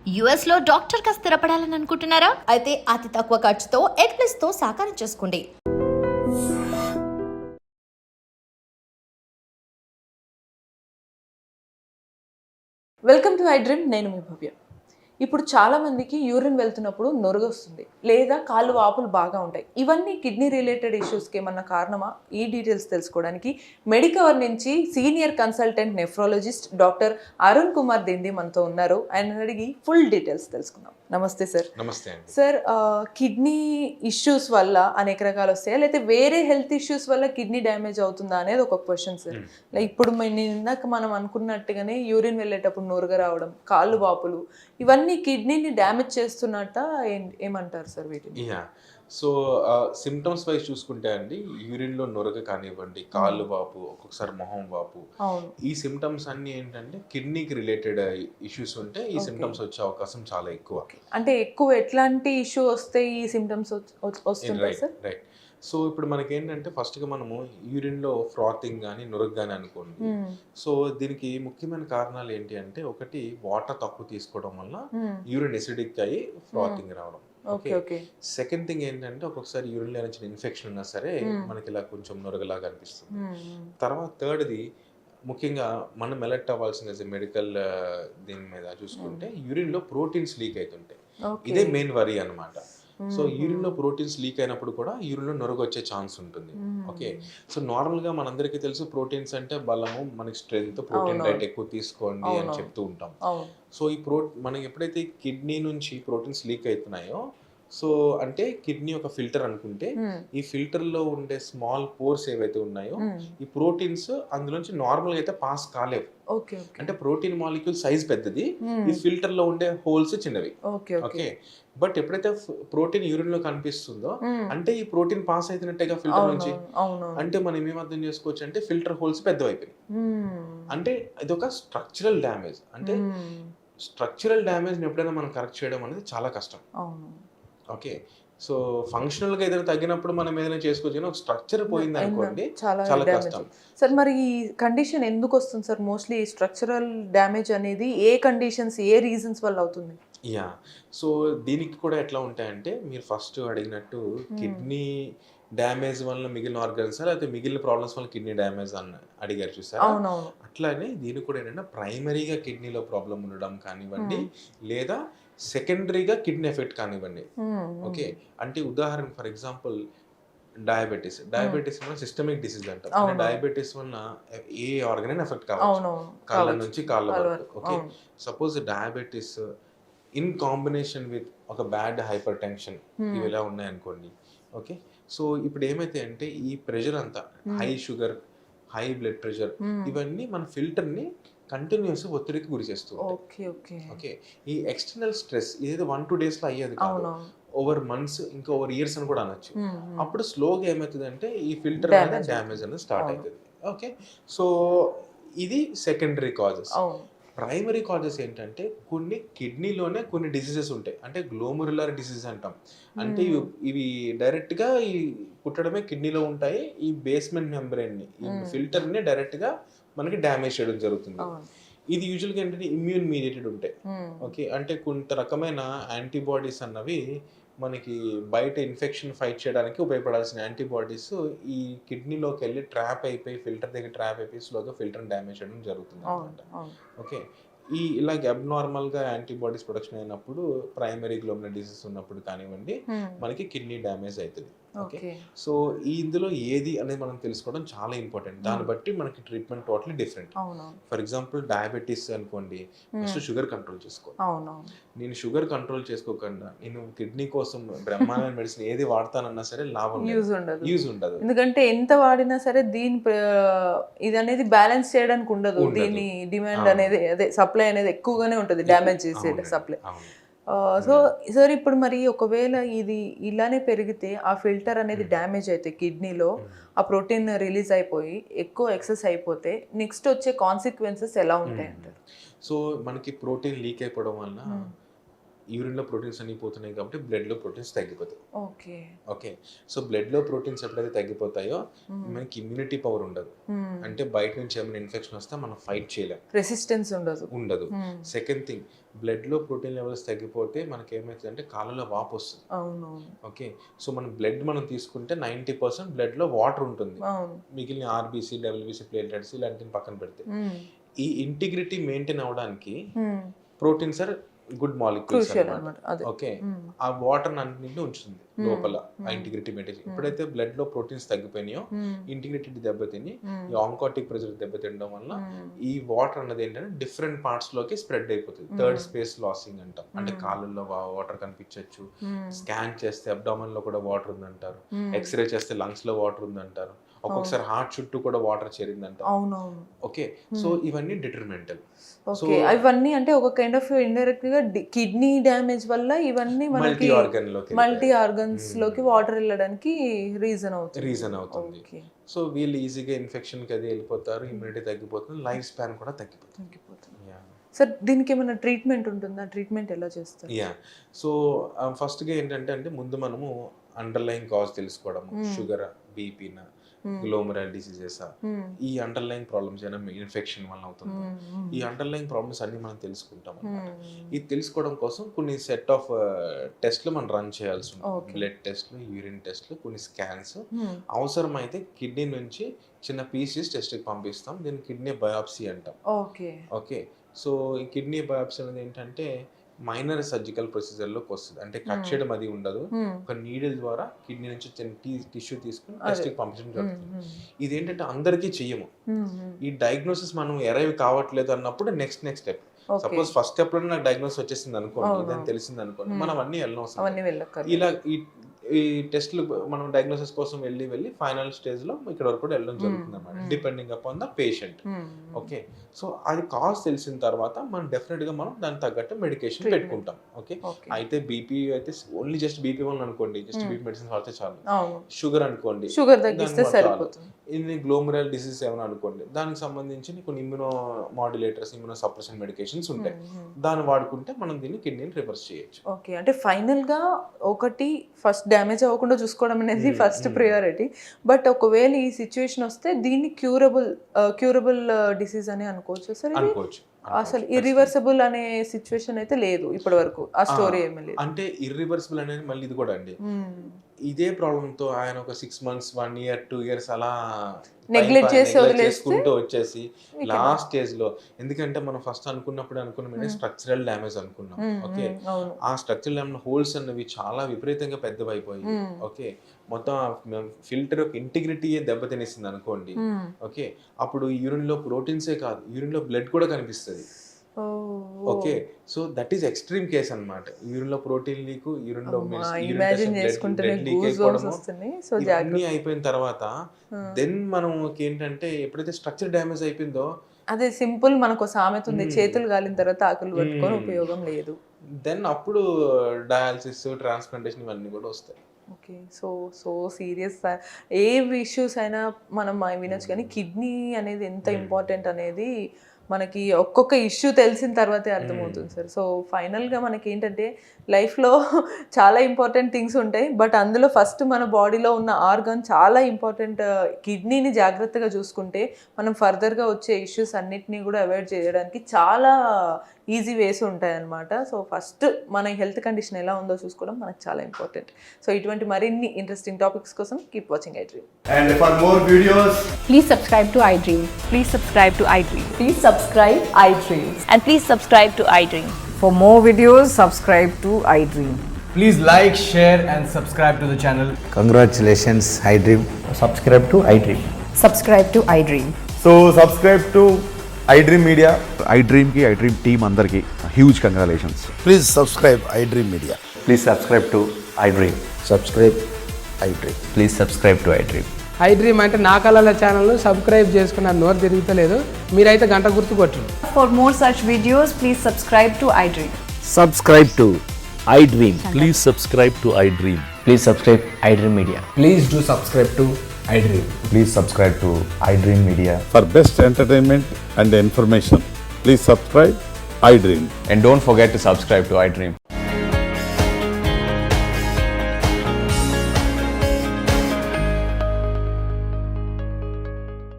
US లో doctor గా స్థిరపడాలని అనుకుంటున్నారా? అయితే అతి తక్కువ ఖర్చుతో ఎగ్ ప్లస్ తో సాకారం చేసుకోండి. Welcome to I dream. నేను మీ భవ్య. ఇప్పుడు చాలామందికి యూరిన్ వెళ్తున్నప్పుడు నొరగొస్తుంది లేదా కాళ్ళు వాపులు బాగా ఉంటాయి. ఇవన్నీ కిడ్నీ రిలేటెడ్ ఇష్యూస్కి ఏమన్నా కారణమా? ఈ డీటెయిల్స్ తెలుసుకోవడానికి మెడికవర్ నుంచి senior consultant nephrologist doctor Arun Kumar Dindi మనతో ఉన్నారు. ఆయన అడిగి ఫుల్ డీటెయిల్స్ తెలుసుకుందాం. నమస్తే సార్. నమస్తే అండి. సార్, కిడ్నీ ఇష్యూస్ వల్ల అనేక రకాలు వస్తాయా, లేకపోతే వేరే హెల్త్ ఇష్యూస్ వల్ల కిడ్నీ డ్యామేజ్ అవుతుందా అనేది ఒక క్వశ్చన్ సార్. లైక్ ఇప్పుడు ఇందాక మనం అనుకున్నట్టుగానే యూరిన్ వెళ్ళేటప్పుడు నొరగ రావడం, కాళ్ళు వాపులు, ఇవన్నీ కిడ్నీని డ్యామేజ్ చేస్తున్నట్ట ఏమంటారు సార్ వీటిని? సో సిమ్టమ్స్ వైజ్ చూసుకుంటే అండి, యూరిన్లో నొరగ కానివ్వండి, కాళ్ళు వాపు, ఒక్కొక్కసారి మొహం వాపు, ఈ సిమ్టమ్స్ అన్ని ఏంటంటే కిడ్నీకి రిలేటెడ్ ఇష్యూస్ ఉంటే ఈ సిమ్టమ్స్ వచ్చే అవకాశం చాలా ఎక్కువ. అంటే ఎక్కువ ఎట్లాంటి ఇష్యూ వస్తే ఈ సిమ్టమ్స్ వస్తుంటాయి సార్? రైట్. సో ఇప్పుడు మనకి ఏంటంటే ఫస్ట్గా మనము యూరిన్లో ఫ్రాతింగ్ కానీ నొరగ కానీ అనుకోండి. సో దీనికి ముఖ్యమైన కారణాలు ఏంటి అంటే, ఒకటి వాటర్ తక్కువ తీసుకోవడం వల్ల యూరిన్ ఎసిడిక్ అయ్యి ఫ్రాతింగ్ రావడం. ఓకే. సెకండ్ థింగ్ ఏంటంటే, ఒక్కొక్కసారి యూరిన్ లో చిన్న ఇన్ఫెక్షన్ ఉన్నా సరే మనకి ఇలా కొంచెం నొరగలాగా అనిపిస్తుంది. తర్వాత థర్డ్ది ముఖ్యంగా మనం ఎలర్ట్ అవ్వాల్సిన మెడికల్ దీని మీద చూసుకుంటే, యూరిన్ లో ప్రోటీన్స్ లీక్ అవుతుంటాయి. ఇదే మెయిన్ వరీ అనమాట. సో యూరిన్ లో ప్రోటీన్స్ లీక్ అయినప్పుడు కూడా యూరిన్ లో నొరగ వచ్చే ఛాన్స్ ఉంటుంది. ఓకే. సో నార్మల్ గా మనందరికీ తెలుసు, ప్రోటీన్స్ అంటే బలము, మనకి స్ట్రెంగ్త్, ప్రోటీన్ డైట్ ఎక్కువ తీసుకోండి అని చెప్తూ ఉంటాం. సో ఈ మనకి ఎప్పుడైతే కిడ్నీ నుంచి ప్రోటీన్స్ లీక్ అవుతున్నాయో, సో అంటే కిడ్నీ ఒక ఫిల్టర్ అనుకుంటే, ఈ ఫిల్టర్ లో ఉండే స్మాల్ పోర్స్ ఏవైతే ఉన్నాయో, ఈ ప్రోటీన్స్ అందులోంచి నార్మల్ గా అయితే పాస్ కాలేవు. అంటే ప్రోటీన్ మాలిక్యూల్ సైజ్ పెద్దది, ఈ ఫిల్టర్ లో ఉండే హోల్స్ చిన్నవి. ఓకే. బట్ ఎప్పుడైతే ప్రోటీన్ యూరిన్ లో కనిపిస్తుందో, అంటే ఈ ప్రోటీన్ పాస్ అయినట్టుగా ఫిల్టర్ నుంచి, అంటే మనం ఏం అర్థం చేసుకోవచ్చు అంటే, ఫిల్టర్ హోల్స్ పెద్దవైపోయి. అంటే ఇది ఒక స్ట్రక్చరల్ డ్యామేజ్. అంటే స్ట్రక్చరల్ డ్యామేజ్ ఎప్పుడైనా మనం కరెక్ట్ చేయడం అనేది చాలా కష్టం. ఓకే. సో ఫంక్షనల్ గా ఏదైనా తగ్గినప్పుడు మనం ఏదైనా చేసుకోవచ్చు, కానీ ఒక స్ట్రక్చర్ పోయింది అనుకోండి చాలా కష్టం సార్. మరి ఈ కండిషన్ ఎందుకు వస్తుంది సార్? మోస్ట్లీ స్ట్రక్చరల్ డ్యామేజ్ అనేది ఏ కండిషన్స్, ఏ రీజన్స్ వల్ల అవుతుంది? సో దీనికి కూడా ఎట్లా ఉంటాయంటే, మీరు ఫస్ట్ అడిగినట్టు కిడ్నీ డ్యామేజ్ వల్ల మిగిలిన ఆర్గన్స్, లేకపోతే మిగిలిన ప్రాబ్లమ్స్ వల్ల కిడ్నీ డ్యామేజ్ అని అడిగారు చూసారా? అట్లానే దీనికి కూడా ఏంటంటే, ప్రైమరీగా కిడ్నీలో ప్రాబ్లం ఉండడం కానివ్వండి, లేదా సెకండరీగా కిడ్నీ ఎఫెక్ట్ కానివ్వండి. ఓకే. అంటే ఉదాహరణ ఫర్ ఎగ్జాంపుల్ డయాబెటీస్ వల్ల సిస్టమిక్ డిసీజ్ అంటారు. అంటే డయాబెటీస్ వల్ల ఏ ఆర్గన్ అయినా ఎఫెక్ట్ కావచ్చు, కాళ్ళ నుంచి కాళ్ళ వరకు. Okay. Suppose diabetes in combination with ఒక బ్యాడ్ హైపర్ టెన్షన్, ఇవి ఎలా ఉన్నాయనుకోండి. ఓకే. సో ఇప్పుడు ఏమైతే అంటే, ఈ ప్రెషర్ అంతా, high sugar, high blood pressure, ఇవన్నీ మన ఫిల్టర్ని కంటిన్యూస్ ఒత్తిడికి గురి చేస్తుంది. ఓకే. ఈ ఎక్స్టర్నల్ స్ట్రెస్ ఇదైతే 1-2 days లో అయ్యేది కాదు, ఓవర్ మంత్స్, ఇంకా ఓవర్ ఇయర్స్ అని కూడా అనొచ్చు. అప్పుడు స్లోగా ఏమవుతుంది అంటే, ఈ ఫిల్టర్ అనేది డ్యామేజ్ అనేది స్టార్ట్ అవుతుంది. ఓకే. సో ఇది సెకండరీ కాజెస్. ప్రైమరీ కాజెస్ ఏంటంటే, కొన్ని కిడ్నీలోనే కొన్ని డిసీజెస్ ఉంటాయి. అంటే గ్లోమెరులర్ డిసీజ్ అంటాం. అంటే ఇవి డైరెక్ట్గా ఈ పుట్టడమే కిడ్నీలో ఉంటాయి. ఈ బేస్మెంట్ మెంబ్రెయిన్ని, ఈ ఫిల్టర్ని డైరెక్ట్గా మనకి డ్యామేజ్ చేయడం జరుగుతుంది. ఇది యూజువల్గా ఏంటంటే ఇమ్యూన్ మీడియేటెడ్ ఉంటాయి. ఓకే. అంటే కొంత రకమైన యాంటీబాడీస్ అన్నవి మనకి బయట ఇన్ఫెక్షన్ ఫైట్ చేయడానికి ఉపయోగపడాల్సిన యాంటీబాడీస్ ఈ కిడ్నీలోకి వెళ్ళి ట్రాప్ అయిపోయి, ఫిల్టర్ దగ్గర ట్రాప్ అయిపోయి స్లోగా ఫిల్టర్ డ్యామేజ్ చేయడం జరుగుతుంది అనమాట. ఓకే. ఇలాగ అబ్నార్మల్గా యాంటీబాడీస్ ప్రొడక్షన్ అయినప్పుడు, ప్రైమరీ గ్లోమెరులర్ డిసీజ్ ఉన్నప్పుడు కానివ్వండి, మనకి కిడ్నీ డ్యామేజ్ అవుతుంది. ఓకే. సో ఇందులో ఏది అనేది మనం తెలుసుకోవడం చాలా ఇంపార్టెంట్. దాన్ని బట్టి మనకి treatment totally different. For example diabetes అనుకోండి, ఫస్ట్ షుగర్ కంట్రోల్ చేసుకో. నేను షుగర్ కంట్రోల్ చేసుకోకుండా నేను కిడ్నీ కోసం బ్రహ్మాండమైన మెడిసిన్ ఏది వాడతానన్నా సరే లాభం యూజ్ ఉండదు. ఎందుకంటే ఎంత వాడినా సరే దీని ఇది అనేది బ్యాలెన్స్ చేయడానికి ఉండదు. దీని డిమాండ్ అనేది, అదే సప్లై అనేది ఎక్కువగానే ఉంటుంది, డ్యామేజ్ చేసే సప్లై. సో సార్, ఇప్పుడు మరి ఒకవేళ ఇది ఇలానే పెరిగితే, ఆ ఫిల్టర్ అనేది డ్యామేజ్ అయితే కిడ్నీలో ఆ ప్రోటీన్ రిలీజ్ అయిపోయి ఎక్కువ ఎక్సెస్ అయిపోతే నెక్స్ట్ వచ్చే కాన్సిక్వెన్సెస్ ఎలా ఉంటాయి అంటారు? సో మనకి ప్రోటీన్ లీక్ అయిపోవడం వల్ల యూరిన్లో ప్రోటీన్స్ అన్ని పోతున్నాయి కాబట్టి బ్లడ్లో ప్రోటీన్స్ తగ్గిపోతాయి. ఓకే. ఓకే, సో బ్లడ్లో ప్రోటీన్స్ ఎప్పుడైతే తగ్గిపోతాయో మనకి ఇమ్యూనిటీ పవర్ ఉండదు. అంటే బయట నుంచి ఏమైనా ఇన్ఫెక్షన్ వస్తే మనం ఫైట్ చేయలేం, రెసిస్టెన్స్ ఉండదు. సెకండ్ థింగ్, బ్లడ్లో ప్రోటీన్ లెవెల్స్ తగ్గిపోతే మనకి ఏమవుతుంది అంటే కాళ్ళలో వాపు వస్తుంది. ఓకే, సో మన బ్లడ్ మనం తీసుకుంటే 90% బ్లడ్లో వాటర్ ఉంటుంది, మిగిలిన ఆర్బీసీ, డబ్ల్యూబీసీ, ప్లేట్లెట్స్ ఇలాంటివి పక్కన పెడితే ఈ ఇంటిగ్రిటీ మెయింటైన్ అవడానికి ప్రోటీన్స్ ఆర్ గుడ్ మాలిక్యూల్స్ అన్నమాట. ఓకే, ఆ వాటర్ అన్నింటినీ ఉంచుతుంది లోపల, ఆ ఇంటిగ్రిటీ మెయింటైన్. ఎప్పుడైతే బ్లడ్ లో ప్రోటీన్స్ తగ్గిపోయినాయో ఇంటిగ్రిటీ దెబ్బతిని ఈ ఆంకాటిక్ ప్రెజర్ దెబ్బతినడం వల్ల ఈ వాటర్ అన్నది ఏంటంటే డిఫరెంట్ పార్ట్స్ లోకి స్ప్రెడ్ అయిపోతుంది. థర్డ్ స్పేస్ లాసింగ్ అంటాం, అంటే కాళ్ళల్లో వాటర్ కనిపించవచ్చు, స్కాన్ చేస్తే అబ్డామన్ లో కూడా వాటర్ ఉందంటారు, ఎక్స్రే చేస్తే లంగ్స్ లో వాటర్ ఉందంటారు, ఒక్కొక్కసారి హార్ట్ చుట్టూ కూడా వాటర్ చేరిందంట. ఓకే, సో ఇవన్నీ డిటర్మెంటల్. ఓకే, ఇవన్నీ అంటే ఒక కైండ్ ఆఫ్ ఇండైరెక్ట్ గా కిడ్నీ డ్యామేజ్ వల్ల ఇవన్నీ మనకి మల్టీ ఆర్గన్స్ లోకి వాటర్ వెళ్ళడానికి రీజన్ అవుతుంది. సో వీళ్ళు ఈజీగా ఇన్ఫెక్షన్ కి అది వెళ్ళిపోతారు, ఇమ్యూనిటీ తగ్గిపోతుంది, లైఫ్ స్పాన్ కూడా తగ్గిపోతుంది. సార్ దీనికి ఏమైనా ట్రీట్మెంట్ ఉంటుందా? ట్రీట్మెంట్ ఎలా చేస్తారు? సో ఫస్ట్ గా ఏంటంటే ముందు మనము అండర్లైన్ కాజ్ తెలుసుకోవడం, షుగర్, బీపీనా, గ్లోమరల్ డిసీజెస్, ఈ అండర్లైన్ ప్రాబ్లమ్స్ ఏమైనా ఇన్ఫెక్షన్ వల్ల అవుతుంది. ఈ అండర్లైన్ ప్రాబ్లమ్స్ అన్ని మనం తెలుసుకుంటాం. ఇది తెలుసుకోవడం కోసం కొన్ని సెట్ ఆఫ్ టెస్ట్లు మనం రన్ చేయాల్సి ఉంటుంది. బ్లడ్ టెస్ట్లు, యూరిన్ టెస్ట్లు, కొన్ని స్కాన్స్, అవసరమైతే కిడ్నీ నుంచి చిన్న పీసెస్ టెస్ట్కి పంపిస్తాం. దీన్ని కిడ్నీ బయాప్సీ అంటాం. ఓకే, సో ఈ కిడ్నీ బయాప్సీ అనేది ఏంటంటే మైనర్ సర్జికల్ ప్రొసీజర్లోకి వస్తుంది. అంటే కట్ చేయడం అది ఉండదు, ఒక నీడిల్ ద్వారా కిడ్నీ నుంచి టిష్యూ తీసుకుని టెస్ట్కి పంపించడం జరుగుతుంది. ఇదేంటంటే అందరికీ చెయ్యము. ఈ డయాగ్నోసిస్ మనం అరైవ్ కావట్లేదు అన్నప్పుడు next step. Suppose first step లో నాకు డయాగ్నోసిస్ వచ్చేసింది అనుకోండి, దాన్ని తెలిసింది అనుకోండి, మనం అన్నీ వెళ్ళడం ఇలా ఈ టెస్ట్లు మనం డయాగ్నోసిస్ కోసం వెళ్ళి ఫైనల్ స్టేజ్ లో ఇక్కడ వరకు కూడా వెళ్ళడం జరుగుతుంది అన్నమాట, depending upon the patient. Okay, so అది కాజ్ తెలిసిన తర్వాత మనం డెఫినెట్ గా మనం దానికి తగ్గట్టు మెడికేషన్ పెట్టుకుంటాం. ఓకే, అయితే బీపీ అయితే ఓన్లీ జస్ట్ బీపీ వల్ల అనుకోండి, జస్ట్ బీపీ మెడిసిన్ వాడితే చాలు. షుగర్ అనుకోండి, షుగర్ తగ్గిస్తే సరిపోతుంది. ఇది గ్లోమరల్ డిసీజ్ ఏమైనా అనుకోండి, దానికి సంబంధించి కొన్ని immuno modulators, immuno suppression medications ఉంటాయి, దాన్ని వాడుకుంటే మనం దీన్ని కిడ్నీని రివర్స్ చేయొచ్చు. ఓకే, అంటే ఫైనల్ గా ఒకటి ఫస్ట్ డ్యామేజ్ అవ్వకుండా చూసుకోవడం అనేది ఫస్ట్ ప్రియారిటీ. బట్ ఒకవేళ ఈ సిచ్యువేషన్ వస్తే దీన్ని క్యూరబుల్ డిసీజ్ అని అనుకోవచ్చు సార్? అనుకోవచ్చు. అసలు ఇర్రివర్సిబుల్ అనే సిచ్యువేషన్ అయితే లేదు ఇప్పటి వరకు, ఆ స్టోరీ ఏమీ లేదు. అంటే ఇర్రివర్సిబుల్ అనేది మళ్ళీ ఇది కూడా అండి, ఇదే ప్రాబ్లమ్ తో ఆయన ఒక 6 months, 1 year, 2 years అలా నెగ్లెక్ట్ చేసుకుంటూ వచ్చేసి లాస్ట్ స్టేజ్ లో, ఎందుకంటే మనం ఫస్ట్ అనుకున్నాం స్ట్రక్చరల్ డ్యామేజ్ అనుకున్నాం. ఓకే, ఆ స్ట్రక్చరల్ డ్యామేజ్ హోల్స్ అన్నవి చాలా విపరీతంగా పెద్దవైపోయి, ఓకే, మొత్తం ఫిల్టర్ యొక్క ఇంటిగ్రిటీ దెబ్బతినేసింది అనుకోండి. ఓకే, అప్పుడు యూరిన్ లో ప్రోటీన్సే కాదు, యూరిన్ లో బ్లడ్ కూడా కనిపిస్తుంది. Okay, so that is extreme case అన్నమాట. యూరిన్ లో ప్రోటీన్ లీక్, యూరిన్ లో ఇవన్నీ అయిపోయిన తర్వాత దెన్ మనం ఏంటంటే ఎప్పుడైతే స్ట్రక్చర్ డ్యామేజ్ అయిపోయిందో, అదే సింపుల్ మనకు సామెత ఉంది, చేతులు గాలిన తర్వాత ఆకులు పట్టుకొని ఉపయోగం లేదు. దెన్ అప్పుడు డయాలసిస్, ట్రాన్స్ప్లాంటేషన్ ఇవన్నీ కూడా వస్తాయి. Okay, so serious. ఏ ఇష్యూస్ అయినా మనం వినొచ్చు, కానీ కిడ్నీ అనేది ఎంత ఇంపార్టెంట్ అనేది మనకి ఒక్కొక్క ఇష్యూ తెలిసిన తర్వాతే అర్థమవుతుంది సార్. సో ఫైనల్గా మనకి ఏంటంటే లైఫ్లో చాలా ఇంపార్టెంట్ థింగ్స్ ఉంటాయి, బట్ అందులో ఫస్ట్ మన బాడీలో ఉన్న ఆర్గన్ చాలా ఇంపార్టెంట్. కిడ్నీని జాగ్రత్తగా చూసుకుంటే మనం ఫర్దర్గా వచ్చే ఇష్యూస్ అన్నిటినీ కూడా అవాయిడ్ చేయడానికి చాలా ఈజీ వేస్ ఉంటాయి అన్నమాట. సో ఫస్ట్ మన హెల్త్ కండిషన్ ఎలా ఉందో చూసుకోవడం మనకు చాలా ఇంపార్టెంట్. సో ఇటువంటి మరిన్ని ఇంట్రెస్టింగ్ టాపిక్స్ కోసం keep watching iDream. And for more videos, Please subscribe to iDream. Please subscribe to iDream. Please subscribe iDream. And please subscribe to iDream. For more videos, subscribe to iDream. please like, share and subscribe to the channel. Congratulations, iDream. Subscribe to iDream. Subscribe to iDream. So subscribe to iDream Media. iDream ki iDream team andarki huge congratulations. Please subscribe iDream Media. Please subscribe to iDream. Subscribe iDream. Please subscribe to iDream. iDream అంటే నా కళల ఛానల్ను subscribe చేసుకున్న నోరు తిరుగుతలేదు, మీరైతే గంట గుర్తు కొట్టండి. For more such videos, please subscribe to iDream. Subscribe to iDream. Please subscribe to iDream. Please subscribe iDream Media. Please do subscribe to iDream. Please subscribe to iDream Media. For best entertainment and information, please subscribe iDream. And don't forget to subscribe to iDream.